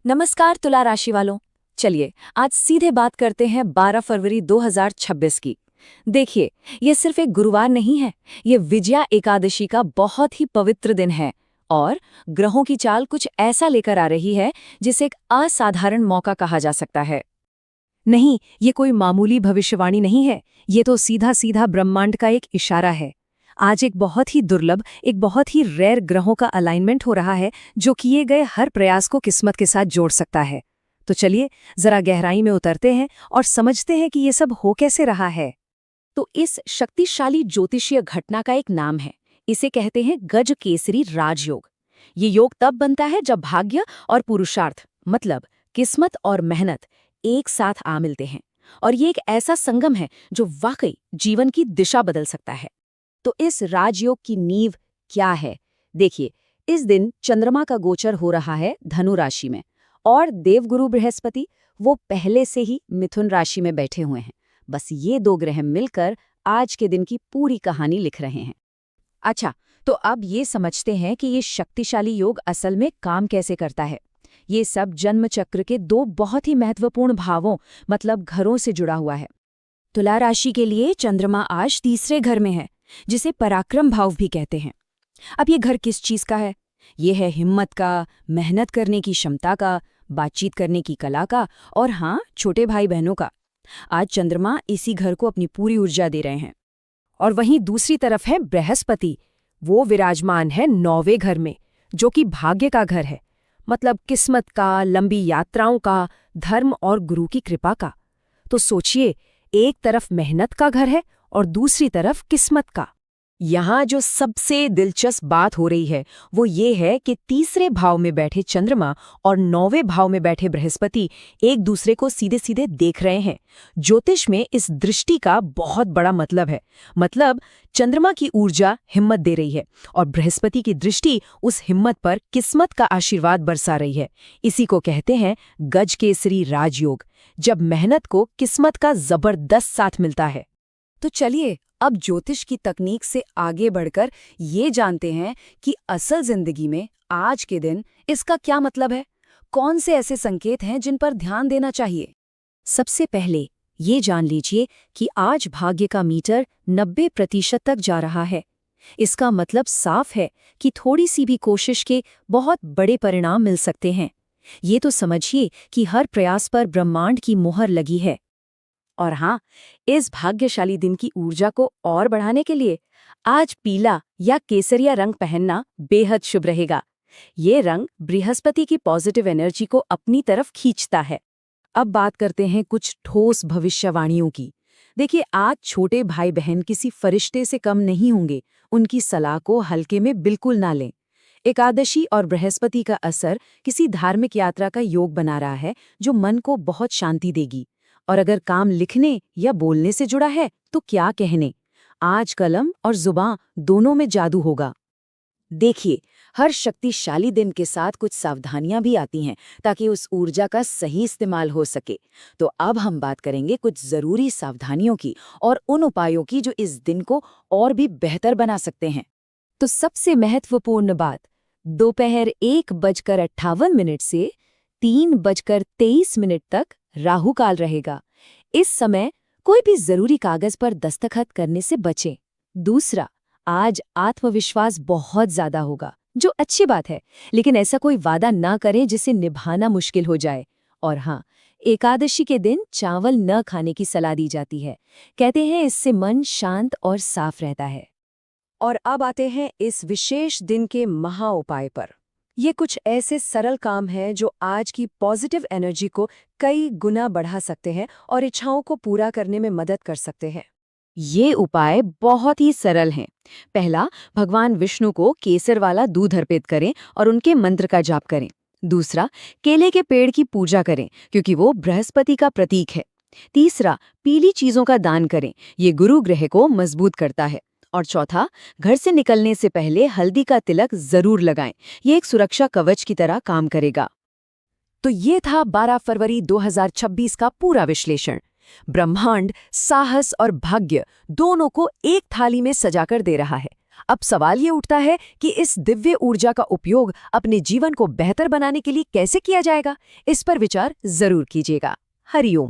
नमस्कार तुला राशि वालों। चलिए आज सीधे बात करते हैं 12 फरवरी 2026 की। देखिए, ये सिर्फ एक गुरुवार नहीं है, ये विजया एकादशी का बहुत ही पवित्र दिन है। और ग्रहों की चाल कुछ ऐसा लेकर आ रही है जिसे एक असाधारण मौका कहा जा सकता है। नहीं, ये कोई मामूली भविष्यवाणी नहीं है, ये तो सीधा सीधा ब्रह्मांड का एक इशारा है। आज एक बहुत ही दुर्लभ, एक बहुत ही रेयर ग्रहों का अलाइनमेंट हो रहा है जो किए गए हर प्रयास को किस्मत के साथ जोड़ सकता है। तो चलिए जरा गहराई में उतरते हैं और समझते हैं कि ये सब हो कैसे रहा है। तो इस शक्तिशाली ज्योतिषीय घटना का एक नाम है, इसे कहते हैं गज केसरी राजयोग। ये योग तब बनता है जब भाग्य और पुरुषार्थ, मतलब किस्मत और मेहनत, एक साथ आ मिलते हैं। और ये एक ऐसा संगम है जो वाकई जीवन की दिशा बदल सकता है। तो इस राजयोग की नींव क्या है? देखिए, इस दिन चंद्रमा का गोचर हो रहा है धनु राशि में, और देवगुरु बृहस्पति वो पहले से ही मिथुन राशि में बैठे हुए हैं। बस ये दो ग्रह मिलकर आज के दिन की पूरी कहानी लिख रहे हैं। अच्छा, तो अब ये समझते हैं कि ये शक्तिशाली योग असल में काम कैसे करता है। ये सब जन्म चक्र के दो बहुत ही महत्वपूर्ण भावों, मतलब घरों से जुड़ा हुआ है। तुला राशि के लिए चंद्रमा आज तीसरे घर में है, जिसे पराक्रम भाव भी कहते हैं। अब ये घर किस चीज का है? ये है हिम्मत का, मेहनत करने की क्षमता का, बातचीत करने की कला का, और हाँ, छोटे भाई बहनों का। आज चंद्रमा इसी घर को अपनी पूरी ऊर्जा दे रहे हैं। और वहीं दूसरी तरफ है बृहस्पति। वो विराजमान है 9वें घर में, जो कि भाग्य का घर है, मतलब किस्मत का, लंबी यात्राओं का, धर्म और गुरु की कृपा का। तो सोचिए, एक तरफ मेहनत का घर है और दूसरी तरफ किस्मत का। यहाँ जो सबसे दिलचस्प बात हो रही है वो ये है कि तीसरे भाव में बैठे चंद्रमा और 9वें भाव में बैठे बृहस्पति एक दूसरे को सीधे सीधे देख रहे हैं। ज्योतिष में इस दृष्टि का बहुत बड़ा मतलब है। मतलब चंद्रमा की ऊर्जा हिम्मत दे रही है और बृहस्पति की दृष्टि उस हिम्मत पर किस्मत का आशीर्वाद बरसा रही है। इसी को कहते हैं गज केसरी राजयोग, जब मेहनत को किस्मत का जबरदस्त साथ मिलता है। तो चलिए अब ज्योतिष की तकनीक से आगे बढ़कर ये जानते हैं कि असल जिंदगी में आज के दिन इसका क्या मतलब है। कौन से ऐसे संकेत हैं जिन पर ध्यान देना चाहिए? सबसे पहले ये जान लीजिए कि आज भाग्य का मीटर 90% तक जा रहा है। इसका मतलब साफ है कि थोड़ी सी भी कोशिश के बहुत बड़े परिणाम मिल सकते हैं। ये तो समझिए कि हर प्रयास पर ब्रह्मांड की मोहर लगी है। और हाँ, इस भाग्यशाली दिन की ऊर्जा को और बढ़ाने के लिए आज पीला या केसरिया रंग पहनना बेहद शुभ रहेगा। ये रंग बृहस्पति की पॉजिटिव एनर्जी को अपनी तरफ खींचता है। अब बात करते हैं कुछ ठोस भविष्यवाणियों की। देखिए, आज छोटे भाई बहन किसी फरिश्ते से कम नहीं होंगे। उनकी सलाह को हल्के में बिल्कुल ना लें। एकादशी और बृहस्पति का असर किसी धार्मिक यात्रा का योग बना रहा है जो मन को बहुत शांति देगी। और अगर काम लिखने या बोलने से जुड़ा है तो क्या कहने, आज कलम और जुबान दोनों में जादू होगा। देखिए, हर शक्तिशाली दिन के साथ कुछ सावधानियां भी आती हैं ताकि उस ऊर्जा का सही इस्तेमाल हो सके। तो अब हम बात करेंगे कुछ जरूरी सावधानियों की और उन उपायों की जो इस दिन को और भी बेहतर बना सकते हैं। तो सबसे महत्वपूर्ण बात, दोपहर 1:58 से 3:23 तक राहु काल रहेगा। इस समय कोई भी जरूरी कागज पर दस्तखत करने से बचें। दूसरा, आज आत्मविश्वास बहुत ज्यादा होगा, जो अच्छी बात है, लेकिन ऐसा कोई वादा ना करें जिसे निभाना मुश्किल हो जाए। और हाँ, एकादशी के दिन चावल न खाने की सलाह दी जाती है। कहते हैं इससे मन शांत और साफ रहता है। और अब आते हैं इस विशेष दिन के महा उपाय पर। ये कुछ ऐसे सरल काम हैं जो आज की पॉजिटिव एनर्जी को कई गुना बढ़ा सकते हैं और इच्छाओं को पूरा करने में मदद कर सकते हैं। ये उपाय बहुत ही सरल हैं। पहला, भगवान विष्णु को केसर वाला दूध अर्पित करें और उनके मंत्र का जाप करें। दूसरा, केले के पेड़ की पूजा करें क्योंकि वो बृहस्पति का प्रतीक है। तीसरा, पीली चीजों का दान करें, ये गुरु ग्रह को मजबूत करता है। और चौथा, घर से निकलने से पहले हल्दी का तिलक जरूर लगाएं, ये एक सुरक्षा कवच की तरह काम करेगा। तो ये था 12 फरवरी 2026 का पूरा विश्लेषण। ब्रह्मांड साहस और भाग्य दोनों को एक थाली में सजाकर दे रहा है। अब सवाल ये उठता है कि इस दिव्य ऊर्जा का उपयोग अपने जीवन को बेहतर बनाने के लिए कैसे किया जाएगा? इस पर विचार जरूर कीजिएगा। हरिओम।